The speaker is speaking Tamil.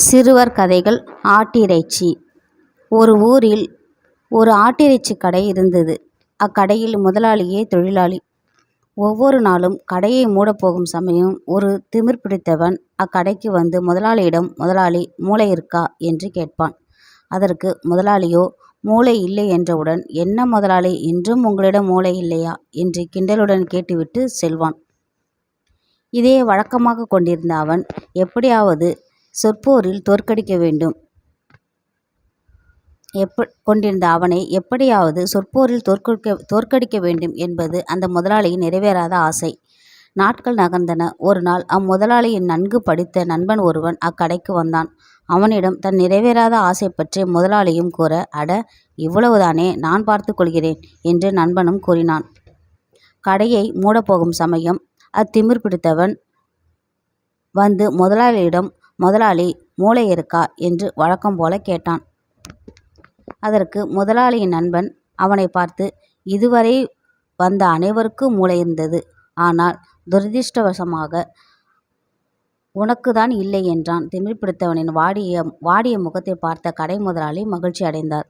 சிறுவர் கதைகள். ஆட்டிறைச்சி. ஒரு ஊரில் ஒரு ஆட்டிறைச்சி கடை இருந்தது. அக்கடையில் முதலாளியே தொழிலாளி. ஒவ்வொரு நாளும் கடையை மூடப்போகும் சமயம் ஒரு திமிர் பிடித்தவன் அக்கடைக்கு வந்து முதலாளியிடம், முதலாளி, மூளை இருக்கா என்று கேட்பான். அதற்கு முதலாளியோ மூளை இல்லை என்றவுடன், என்ன முதலாளி, இன்றும் உங்களிடம் மூளை இல்லையா என்று கிண்டலுடன் கேட்டுவிட்டு செல்வான். இதையே வழக்கமாக கொண்டிருந்த அவன் எப்படியாவது சொற்போரில் தோற்கடிக்க வேண்டும் தோற்கடிக்க வேண்டும் என்பது அந்த முதலாளியின் நிறைவேறாத ஆசை. நாட்கள் நகர்ந்தன. ஒரு நாள் அம்முதலாளியின் நன்கு படித்த நண்பன் ஒருவன் அக்கடைக்கு வந்தான். அவனிடம் தன் நிறைவேறாத ஆசை பற்றி முதலாளியும் கூற, அட, இவ்வளவுதானே, நான் பார்த்து கொள்கிறேன் என்று நண்பனும் கூறினான். கடையை மூடப்போகும் சமயம் அத்திமிர் பிடித்தவன் வந்து முதலாளியிடம், முதலாளி, மூளை இருக்கா என்று வழக்கம் போல கேட்டான். அதற்கு முதலாளியின் நண்பன் அவனை பார்த்து, இதுவரை வந்த அனைவருக்கும் மூளை இருந்தது, ஆனால் துரதிர்ஷ்டவசமாக உனக்குதான் இல்லை என்றான். திமிர் பிடித்தவனின் வாடிய முகத்தை பார்த்த கடை முதலாளி மகிழ்ச்சி அடைந்தார்.